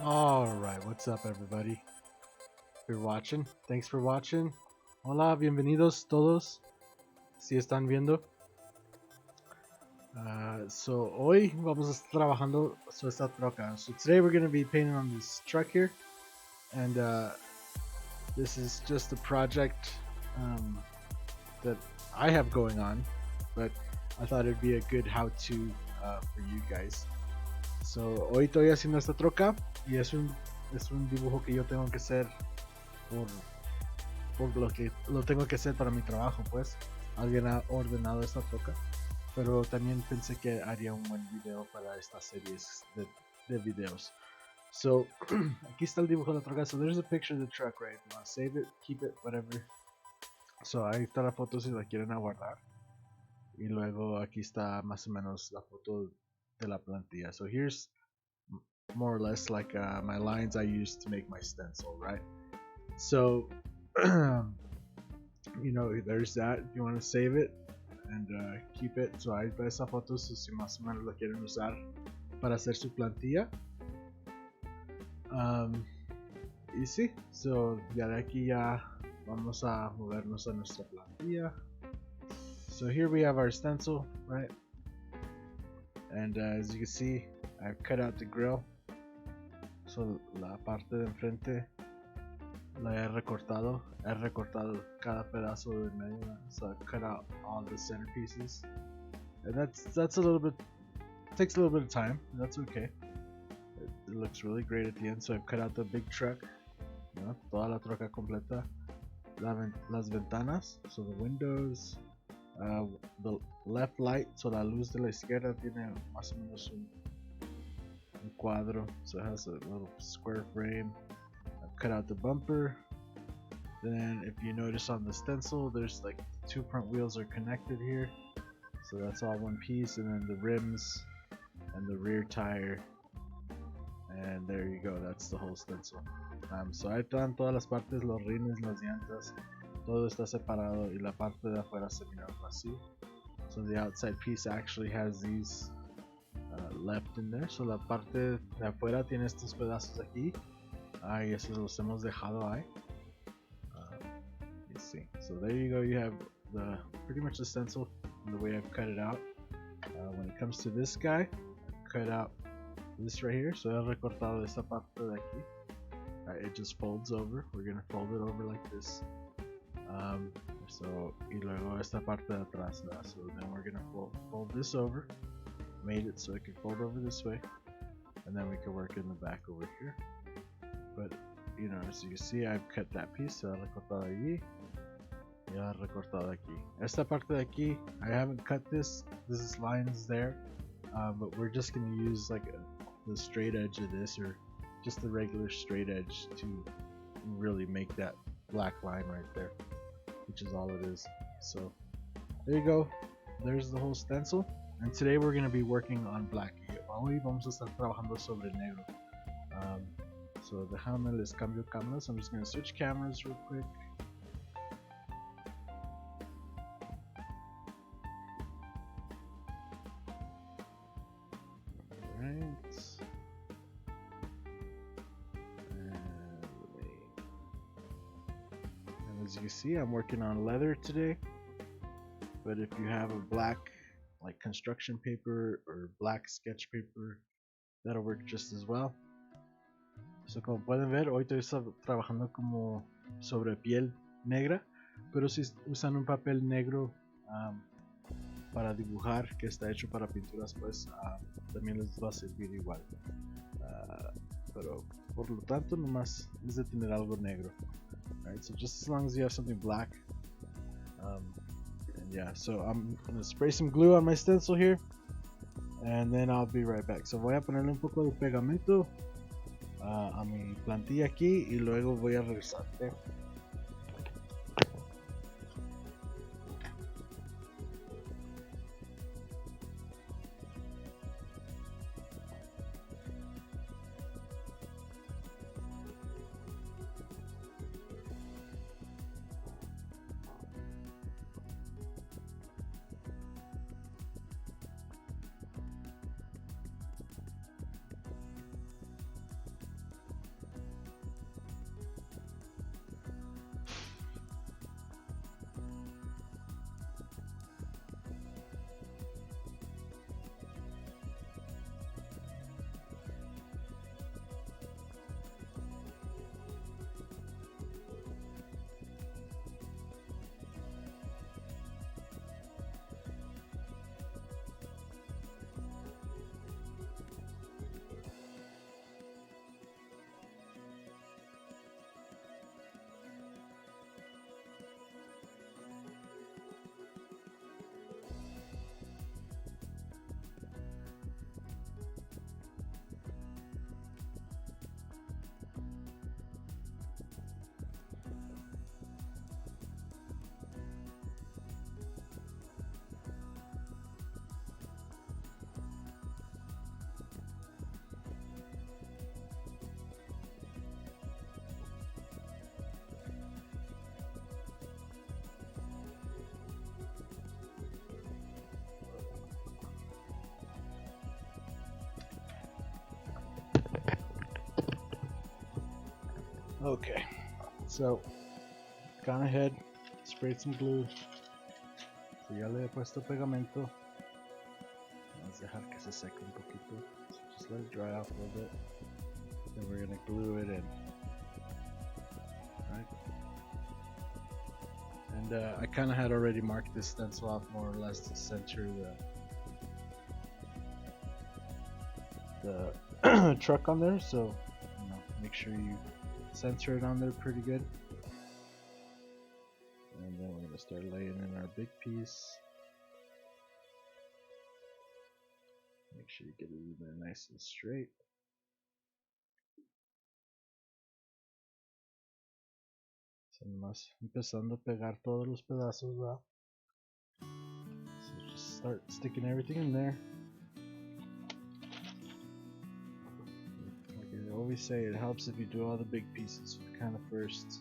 Alright, what's up everybody? If you're watching, thanks for watching. Hola, bienvenidos todos. Si están viendo. So hoy vamos a estar trabajando sobre esta troca. So today we're going to be painting on this truck here. And this is just a project that I have going on. But I thought it'd be a good how-to for you guys. So hoy estoy haciendo esta troca y es un dibujo que yo tengo que hacer por lo que lo tengo que hacer para mi trabajo, pues. Alguien ha ordenado esta troca, pero también pensé que haría un buen video para estas series de videos. So aquí está el dibujo de la troca. So there's a picture of the truck, right? You want to save it, keep it, whatever. So ahí está la foto si la quieren guardar. Y luego aquí está más o menos la foto de la plantilla. So here's more or less like my lines I used to make my stencil, right? So you know, there's that. If you want to save it and keep it, so ahí está esa foto si más o menos la quieren usar para hacer su plantilla. Y sí, so ya de aquí ya vamos a movernos a nuestra plantilla. So here we have our stencil, right? And as you can see, I've cut out the grill. So la parte de enfrente la he recortado cada pedazo de medio. So I've cut out all the center pieces. And that's a little bit, takes a little bit of time. That's okay. It looks really great at the end. So I've cut out the big truck, you know, toda la troca completa. Las ventanas, so the windows. The left light, so la luz de la izquierda tiene más o menos un cuadro, so it has a little square frame. I've cut out the bumper. Then if you notice on the stencil, there's like two front wheels are connected here, so that's all one piece. And then the rims and the rear tire, and there you go, that's the whole stencil. So ahí están todas las partes, los rines, las llantas, todo está separado y la parte de afuera se mira así. So the outside piece actually has these left in there. So la parte de afuera tiene estos pedazos aquí. Y esos los hemos dejado ahí. You see. So there you go. You have pretty much the stencil and the way I've cut it out. When it comes to this guy, I've cut out this right here. So he recortado esta parte de aquí. It just folds over. We're gonna fold it over like this. So y luego esta parte de atrás. So then we're gonna fold this over. Made it so it can fold over this way, and then we can work in the back over here. But you know, as you can see, I've cut that piece. So recortado allí. Ya recortado aquí. Esta parte de aquí, I haven't cut this. This is lines there, but we're just gonna use like the straight edge of this, or just the regular straight edge, to really make that black line right there, which is all it is. So there you go. There's the whole stencil. And today we're going to be working on black. Hoy vamos a estar trabajando sobre negro. So déjame les cambio cámaras. I'm just going to switch cameras real quick. Alright. And as you can see, I'm working on leather today. but if you have a black like construction paper or black sketch paper, that'll work just as well. So como pueden ver, hoy estoy trabajando como sobre piel negra, pero si usan un papel negro para dibujar que está hecho para pinturas, pues también les va a servir igual. Pero por lo tanto, nomás es de tener algo negro. Alright, so just as long as you have something black. And yeah, so I'm gonna spray some glue on my stencil here, and then I'll be right back. So voy a ponerle un poco de pegamento a mi plantilla aquí y luego voy a regresar. Okay? Okay, so gone ahead, sprayed some glue. So ya le he puesto pegamento. Vamos a dejar que se seque un poquito. So just let it dry off a little bit. Then we're gonna glue it in. Right. And I kind of had already marked this stencil off more or less to center the truck on there. So you know, make sure you center it on there pretty good. And then we're gonna start laying in our big piece. Make sure you get it in there nice and straight. So nomás empezando a pegar todos los pedazos, ¿verdad? So just start sticking everything in there. Like I always say, it helps if you do all the big pieces kind of first.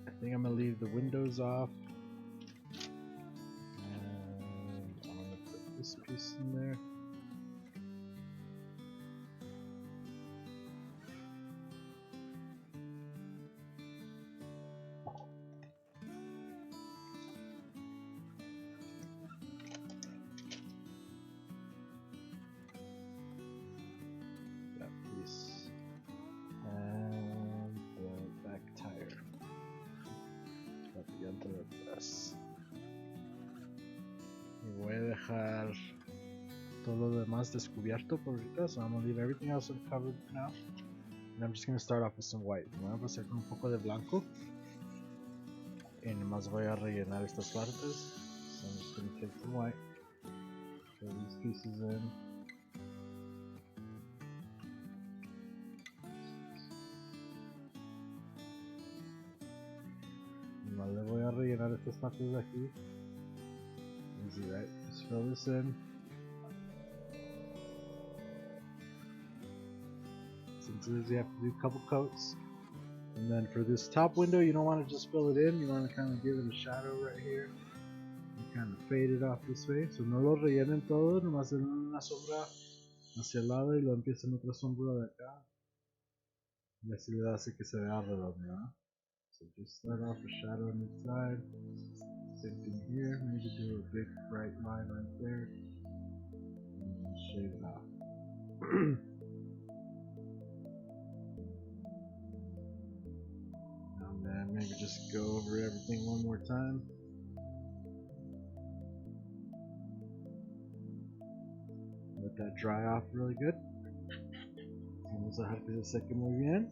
I think I'm gonna leave the windows off, and I'm gonna put this piece in there. That piece and the back tire. Y voy a dejar todo lo demás descubierto por ahorita, so I'm gonna leave everything else uncovered for now. And I'm just gonna start off with some white. Voy a empezar con un poco de blanco y nomás voy a rellenar estas partes. So I'm just gonna take some white, fill these pieces in. Le voy a rellenar estas partes de aquí. Easy, right? Just fill this in. instances you have to do a couple coats. And then for this top window, you don't want to just fill it in, you want to kind of give it a shadow right here. And kind of fade it off this way. So no lo rellenen todo, nomás den una sombra hacia el lado y lo empiezan otra sombra de acá. Y así le hace que se vea redondo, ¿no? So just start off a shadow on each side. Same thing here, maybe do a big bright line right there. And then shade it off. And then maybe just go over everything one more time. Let that dry off really good. Vamos a dejar que se seque muy bien.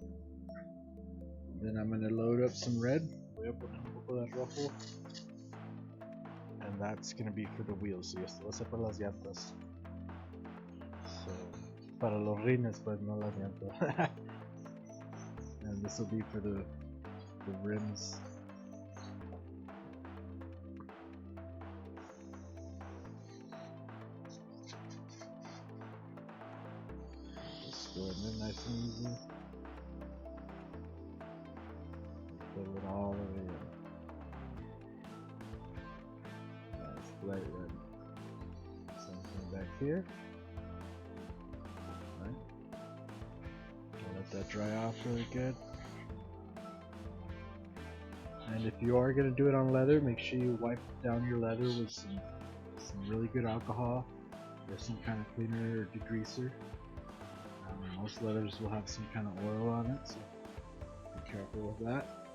Then I'm going to load up some red. Voy a poner un poco de rojo. And that's going to be for the wheels. Y esto va a ser para las llantas. So, para los rines, pues no las llantas. And this will be for the rims. Just go in there nice and easy. Fill it all the way in. Nice bright red. Same thing back here. Right. Let that dry off really good. And if you are going to do it on leather, make sure you wipe down your leather with some really good alcohol or some kind of cleaner or degreaser. Most leathers will have some kind of oil on it, so be careful with that.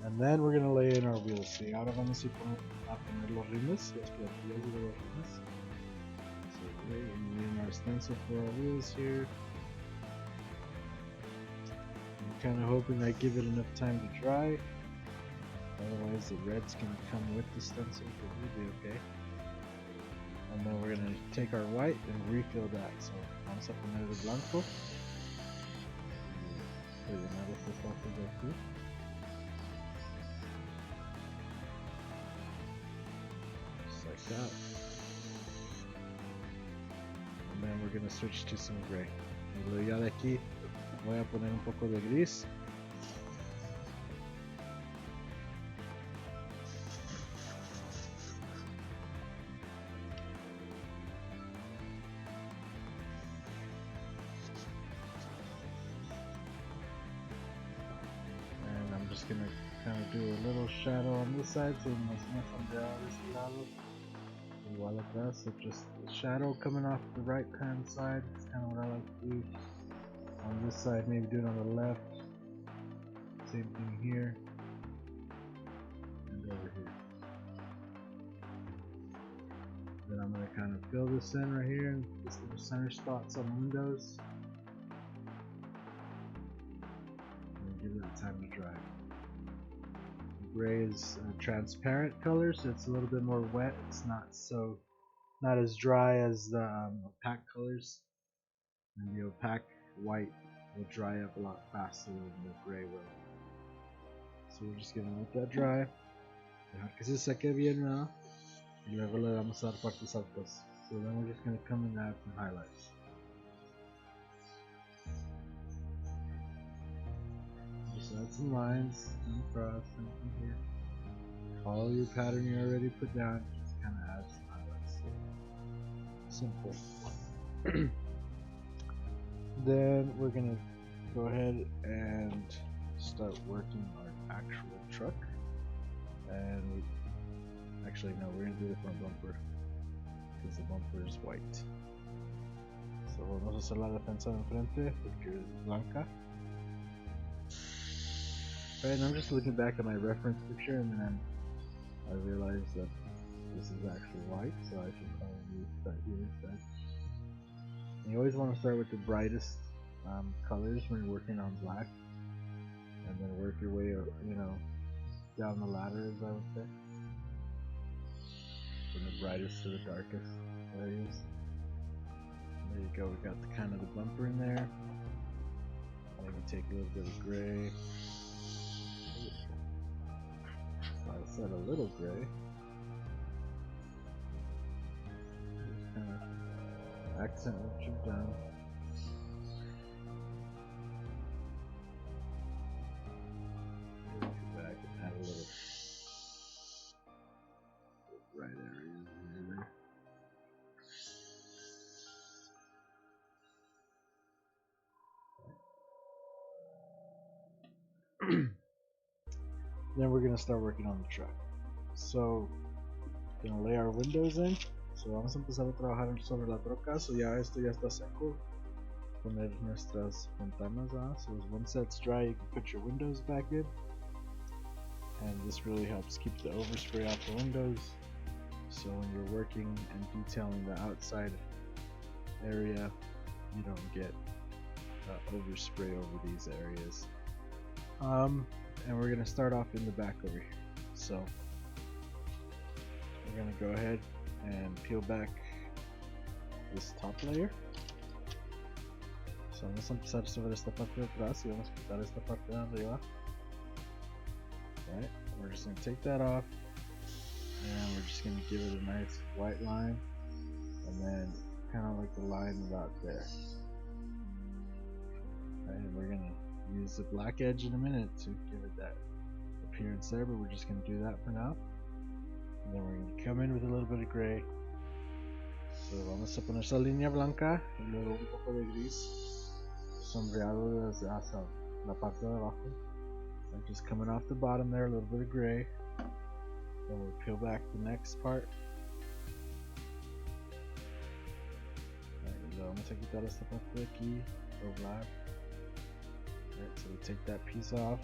And then we're going to lay in our wheels. Sí, ahora vamos a poner los rines, las platillas de los rines. So we're going to lay in our stencil for our wheels here. I'm kind of hoping I give it enough time to dry. Otherwise the red's going to come with the stencil, but we'll be okay. And then we're going to take our white and refill that. So vamos a poner el blanco. Rellenar estos espacios de aquí. Just like that. And then we're going to switch to some gray. Y luego ya de aquí voy a poner un poco de gris. Just gonna kind of do a little shadow on this side, so más sombreado de este lado. Igual acá, so just a shadow coming off the right hand side. It's kind of what I like to do. On this side, maybe do it on the left. Same thing here. And over here. Then I'm gonna kind of fill this in right here, and just little center spots on windows. And give that time to dry. Gray is a transparent color, so it's a little bit more wet. It's not as dry as the opaque colors, and the opaque white will dry up a lot faster than the gray will. So we're just gonna let that dry, dejar que se seque bien now, y luego le vamos a dar partes altas. So then we're just gonna come and add some highlights. Just add some lines across, something here. Follow your pattern you already put down, just kind of add some highlights. Simple. Then we're gonna go ahead and start working our actual truck. And actually, no, we're gonna do the front bumper because the bumper is white. So vamos a hacer la defensa de enfrente porque es blanca. And I'm just looking back at my reference picture, and then I realized that this is actually white, so I should probably start here instead. And you always want to start with the brightest colors when you're working on black, and then work your way, you know, down the ladder, as I would say, from the brightest to the darkest areas. There you go. We got the kind of the bumper in there. Maybe take a little bit of gray. I said a little gray. Just kind of accent what you've done. Then we're gonna start working on the truck. So, gonna lay our windows in. So vamos a empezar a trabajar sobre la troca. So ya esto ya está seco. Poner nuestras ventanas. So once that's dry, you can put your windows back in. And this really helps keep the overspray off the windows. So when you're working and detailing the outside area, you don't get overspray over these areas. And we're gonna start off in the back over here. So we're gonna go ahead and peel back this top layer. So vamos a empezar sobre esta parte de atrás y vamos a quitar esta parte de arriba. Right, we're just gonna take that off, and we're just gonna give it a nice white line, and then kind of like the line about there. Right, and we're gonna use the black edge in a minute to give it that appearance there, but we're just gonna do that for now. And then we're gonna come in with a little bit of gray. So vamos a poner esa línea blanca y luego un poco de gris sombreado desde hacia la parte de abajo. And just coming off the bottom there, a little bit of gray. Then we'll peel back the next part. Alright, vamos a quitar esta parte de aquí, black. Alright, so we take that piece off.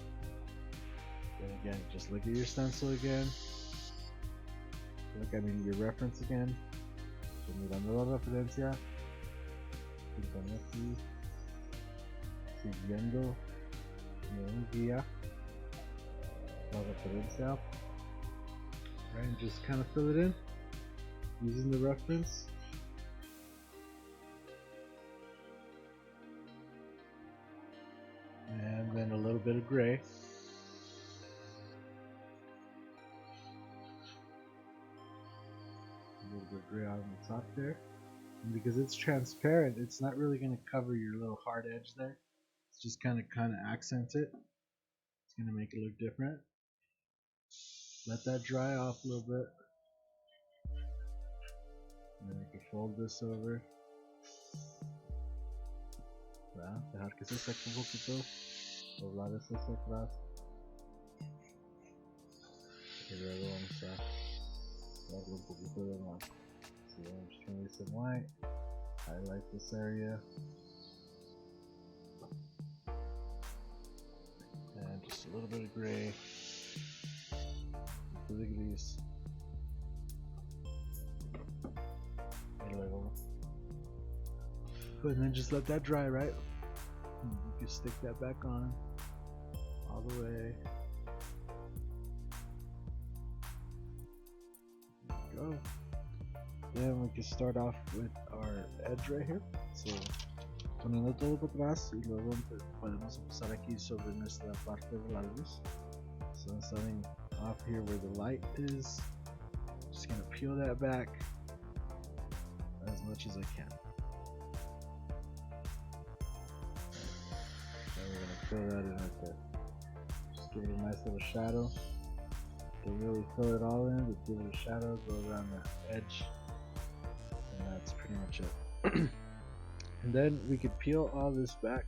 Then again, just look at your stencil again. Your reference again. So mirando la referencia. Pintando aquí. Siguiendo un guía. La referencia. Right, and just kind of fill it in. Using the reference. And then a little bit of gray. A little bit of gray on the top there. And because it's transparent, it's not really going to cover your little hard edge there. It's just kind of accent it. It's going to make it look different. Let that dry off a little bit. And then you can fold this over. Dejar que se seque un poquito. Doblar esto hacia atrás. Y luego vamos a darle un poquito de blanco. So I'm just going to use some white. Highlight this area. And just a little bit of gray. A little gris. Y luego. And then just let that dry, right? You can stick that back on all the way. There we go. Then we can start off with our edge right here. So poniendo todo por atrás y luego podemos empezar aquí sobre nuestra parte de la luz. So starting off here where the light is, just gonna peel that back as much as I can. Fill that in right there. Just give it a nice little shadow. Don't really fill it all in, but give it a shadow, go around the edge, and that's pretty much it. And then we could peel all this back.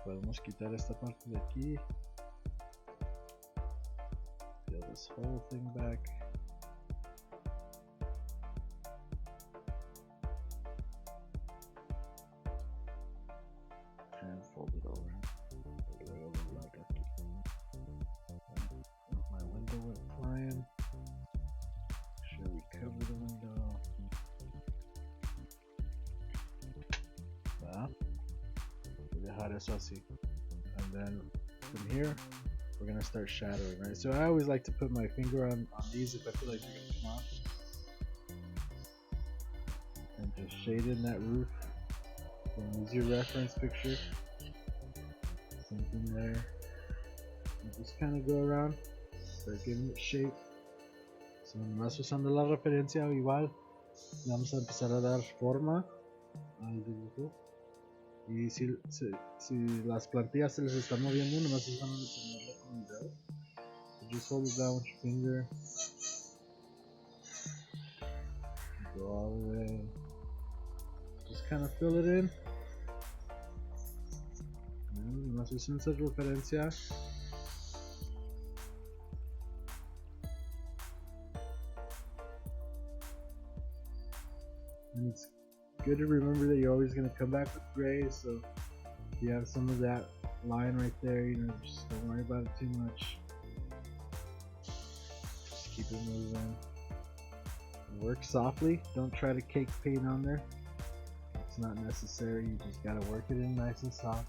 Podemos quitar esta parte de aquí. Peel this whole thing back. And fold it over. My window went flying. Make sure we cover the window. Dejar eso así. And then from here, we're gonna start shadowing, right? So I always like to put my finger on these if I feel like they're gonna come off. And just shade in that roof. And use your reference picture. Something there. And just kind of go around. Start giving it shape. So nomás usando la referencia igual. Vamos a empezar a dar forma al dibujo. Y si las plantillas se les están moviendo, nomás es cuando ponerlo con el dedo. So just hold it down with your finger. Go all the way. Just kind of fill it in. Nomás usen esa referencia. And it's good to remember that you're always going to come back with gray, so if you have some of that line right there, you know, just don't worry about it too much. Just keep it moving. Work softly, don't try to cake paint on there. It's not necessary, you just gotta work it in nice and soft.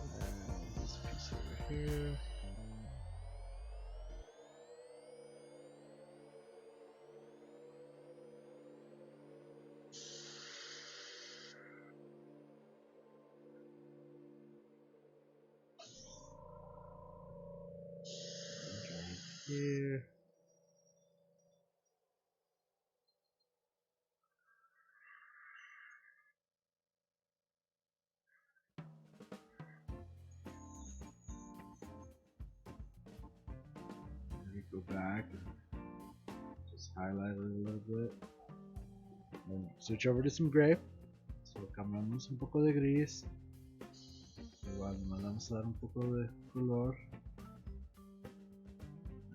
And this piece over here. Here. And we go back and just highlight it a little bit. And switch over to some gray. So cambiamos un poco de gris. Igual nos vamos a dar un poco de color.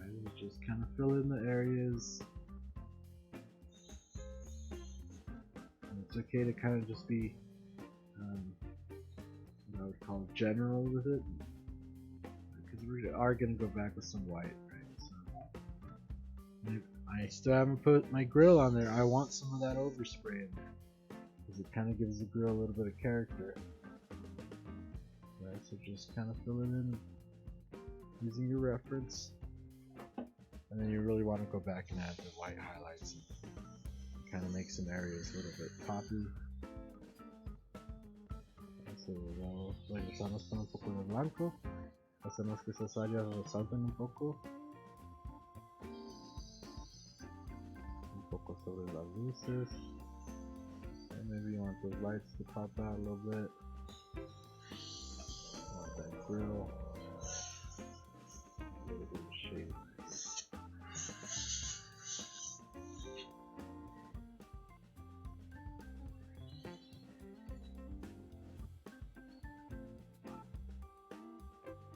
And just kind of fill in the areas. And it's okay to kind of just be, what I would call general with it, because we are going to go back with some white, right? So I still haven't put my grill on there. I want some of that overspray in there, because it kind of gives the grill a little bit of character. Right, so just kind of fill it in using your reference. And then you really want to go back and add the white highlights and kind of make some areas a little bit poppy. So luego regresamos con un poco de blanco. Hacemos que esas áreas resalten un poco sobre las luces. And maybe you want those lights to pop out a little bit. You want that grill. A little bit of shade.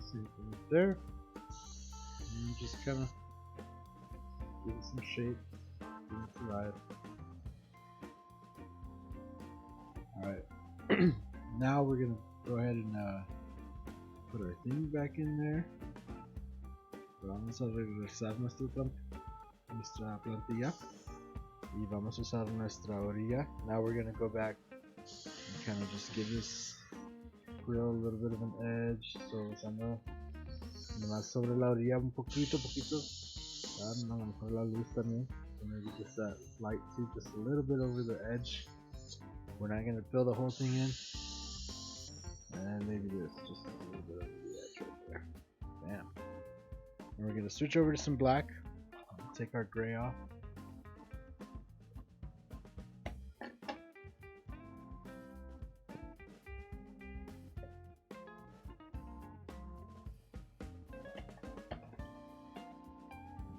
See it right there. And just kind of give it some shape. Give it some light. Alright. Now we're gonna go ahead and put our thing back in there. Vamos a regresar nuestra plantilla y vamos a usar nuestra orilla. Now we're gonna go back and kind of just give this grill a little bit of an edge. So usando nomás sobre la orilla un poquito. A lo mejor la luz también. So maybe just that light too, just a little bit over the edge. We're not gonna fill the whole thing in. And maybe this, just a little bit over the edge right there. Bam. And we're gonna switch over to some black. Take our gray off.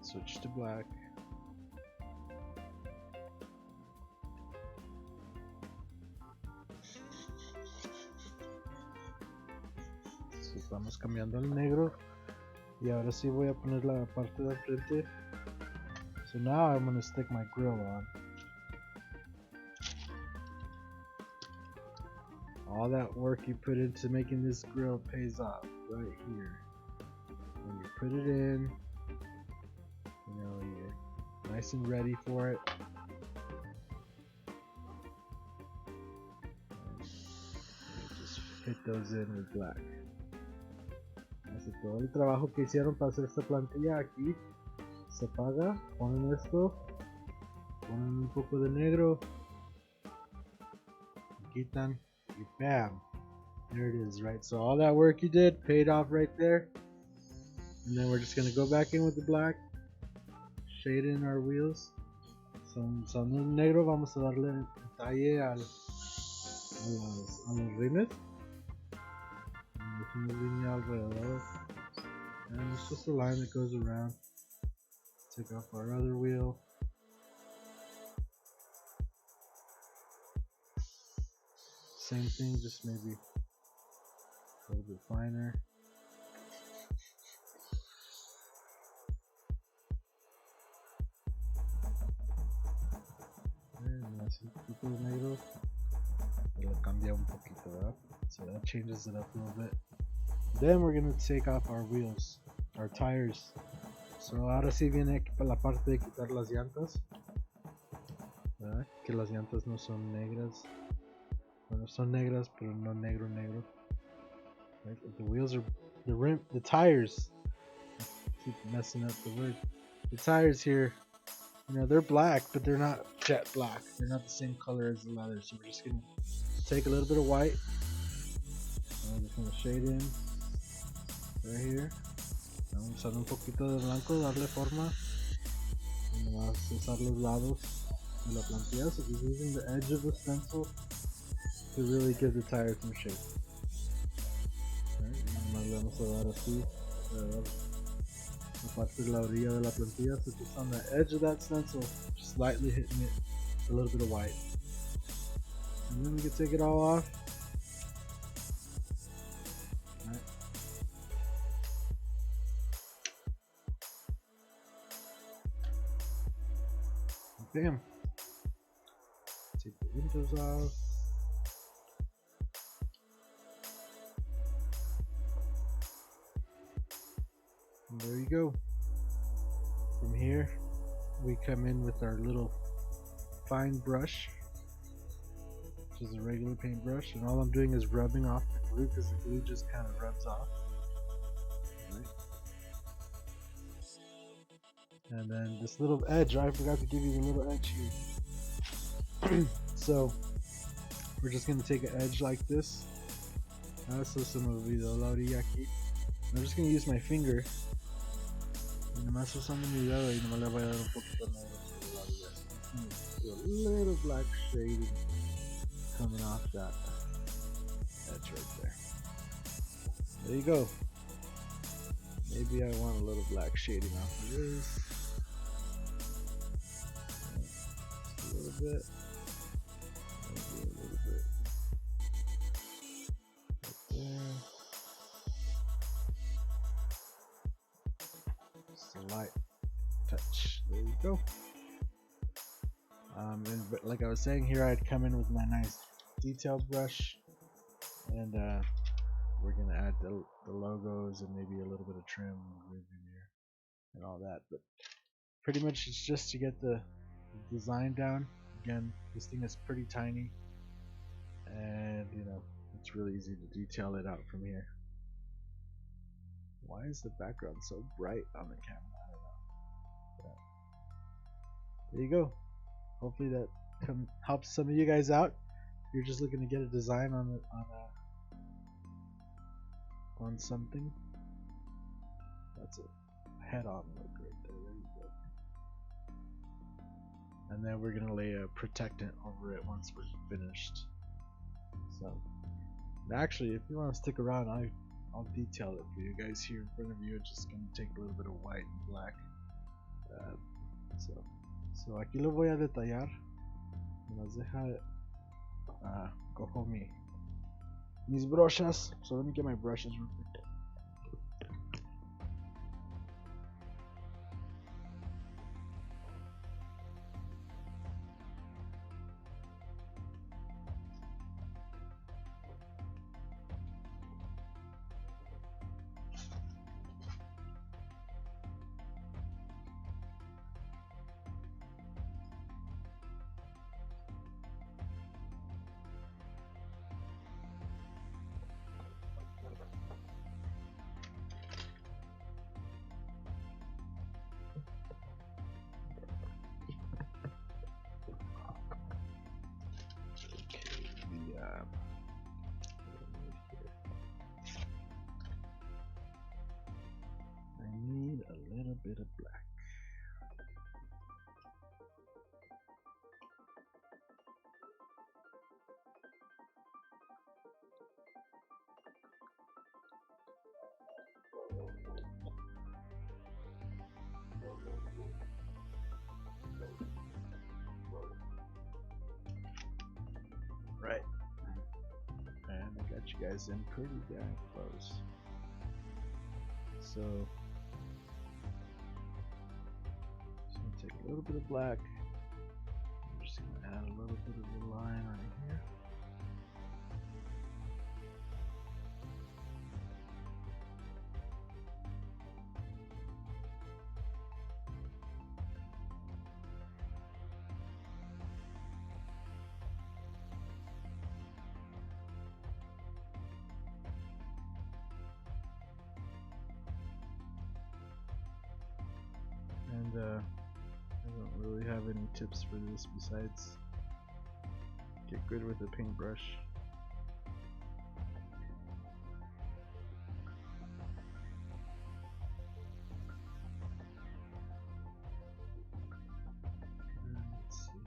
Switch to black. So, estamos cambiando al negro. Y ahora sí voy a poner la parte de frente. So now I'm going to stick my grill on. All that work you put into making this grill pays off right here. When you put it in, you know, you're nice and ready for it. And you just hit those in with black. Así todo el trabajo que hicieron para hacer esta plantilla aquí se apaga, ponen esto, ponen un poco de negro, quitan, y bam, there it is, right? So all that work you did paid off right there. And then we're just gonna go back in with the black, shade in our wheels. So usando el negro vamos a darle detalle a los rines. Una línea alrededor. And it's just a line that goes around. Take off our other wheel. Same thing, just maybe a little bit finer. Así, tipo de negro. Lo cambia un poquito, ¿verdad? So that changes it up a little bit. Then we're gonna take off our wheels, our tires. So ahora sí viene aquí para la parte de quitar las llantas, ¿verdad? Que las llantas no son negras. Bueno, son negras, pero no negro. Right? The wheels are the tires. I keep messing up the word. The tires here, you know, they're black, but they're not jet black. They're not the same color as the leather. So we're just gonna take a little bit of white. And we're just gonna shade in right here. Vamos a usar un poquito de blanco, darle forma. Y nomás usar los lados de la plantilla. So just using the edge of the stencil to really give the tire some shape. Right? Y nomás le vamos a dar así, la parte de la orilla de la plantilla. So just on the edge of that stencil, just lightly hitting it with a little bit of white. And then we can take it all off. Right. Bam. Take the windows off. And there you go. From here, we come in with our little fine brush, which is a regular paintbrush, and all I'm doing is rubbing off the glue because the glue just kind of rubs off. Right. And then this little edge, I forgot to give you the little edge here. So we're just gonna take an edge like this. So se me olvidó la orilla aquí. I'm just gonna use my finger. Y nomás usando mi dedo y nomás le voy a dar un poquito negro sobre la orilla. A little black shading coming off that edge right there. There you go. Maybe I want a little black shading off of this. Just a little bit. Maybe a little bit. Right there. Just a light touch. There you go. But like I was saying here, I'd come in with my nice detailed brush, and we're gonna add the logos and maybe a little bit of trim and all that. But pretty much it's just to get the design down. Again, this thing is pretty tiny, and you know it's really easy to detail it out from here. Why is the background so bright on the camera? I don't know. But there you go. Hopefully that helps some of you guys out. You're just looking to get a design on something. That's a head-on look right there. There you go. And then we're gonna lay a protectant over it once we're finished. So, actually, if you want to stick around, I'll detail it for you guys here in front of you. It's just gonna take a little bit of white and black. So aquí lo voy a detallar. Nos deja. Cojo mis brochas. So let me get my brushes real quick. Bit of black. Right. guys in pretty damn close. So, just gonna take a little bit of black. I'm just gonna add a little bit of the line right here. And I don't really have any tips for this besides get good with a paintbrush. Let's see.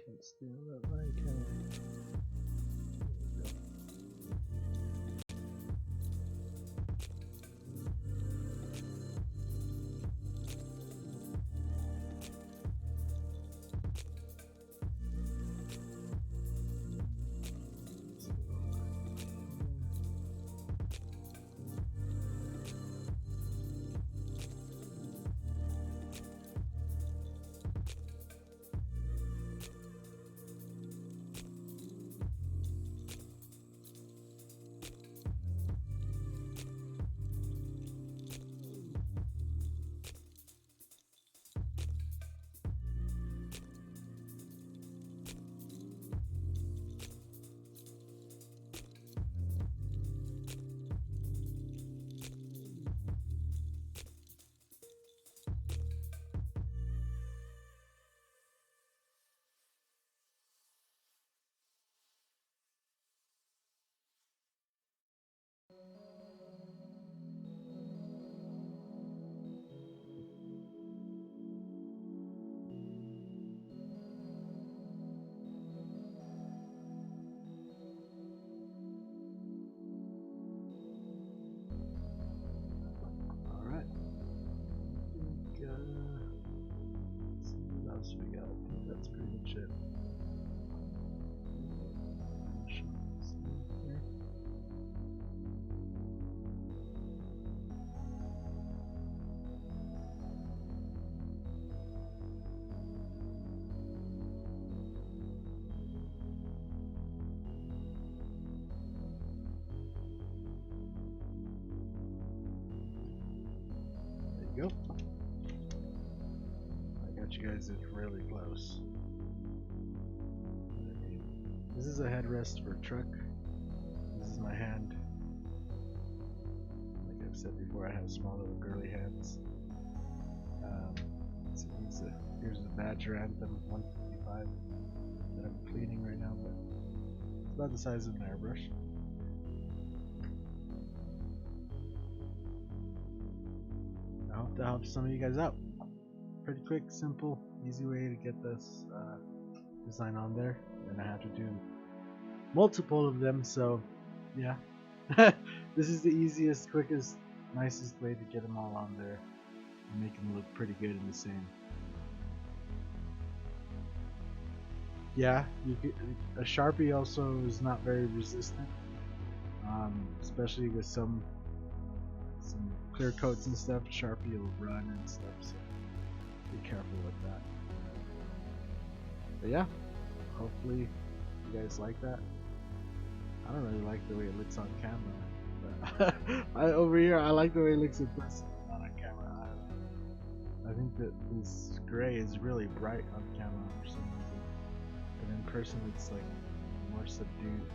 Can't steal that light, can I? shit. There you go. I got you guys in really close. This is a headrest for a truck. This is my hand. Like I've said before, I have small little girly hands. So here's the Badger Anthem 155 that I'm cleaning right now, but it's about the size of an airbrush. I hope that helps some of you guys out. Pretty quick, simple, easy way to get this design on there. And I have to do multiple of them, so yeah. This is the easiest, quickest, nicest way to get them all on there and make them look pretty good in the same. Yeah, a Sharpie also is not very resistant, especially with some clear coats and stuff. Sharpie will run and stuff, so be careful with that. But yeah, hopefully you guys like that. I don't really like the way it looks on camera, but over here I like the way it looks in person, not on camera. I think that this gray is really bright on camera for some reason, but in person it's like more subdued.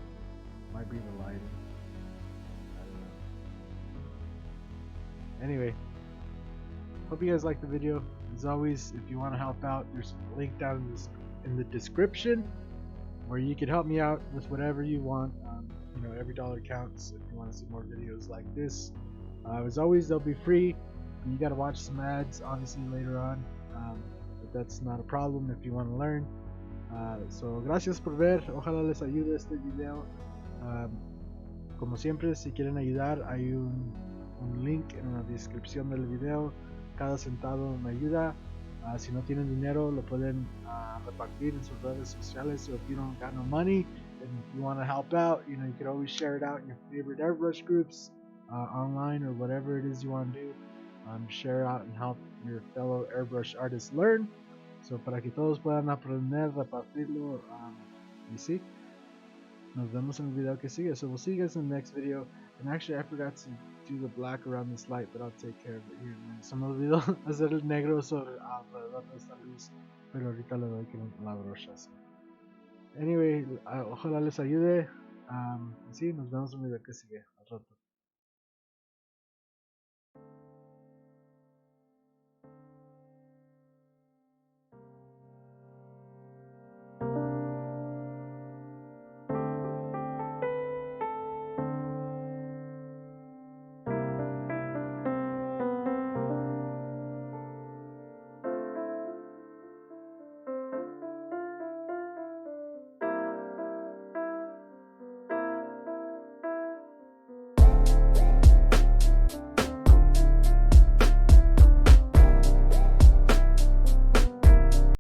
Might be the lighting. I don't know. Anyway, hope you guys liked the video. As always, if you want to help out, there's a link down in the description where you can help me out with whatever you want. You know, every dollar counts if you want to see more videos like this. As always, they'll be free. You gotta watch some ads, obviously, later on, but that's not a problem if you want to learn. So, gracias por ver. Ojalá les ayude este video. Como siempre, si quieren ayudar, hay un link en la descripción del video. Cada centavo me ayuda. Si no tienen dinero, lo pueden repartir en sus redes sociales. So if you don't got no money and you want to help out, you know, you can always share it out in your favorite airbrush groups, online, or whatever it is you want to do. Share it out and help your fellow airbrush artists learn. So para que todos puedan aprender, repartirlo, y sí. Nos vemos en el video que sigue. So we'll see you guys in the next video. And actually, I forgot to do the black around this light, but I'll take care of it here. Se me olvidó hacer el negro sobre alrededor de esta luz, pero ahorita le doy con la brocha así. Anyway, ojalá les ayude. Sí, nos vemos en el video que sigue. Al rato.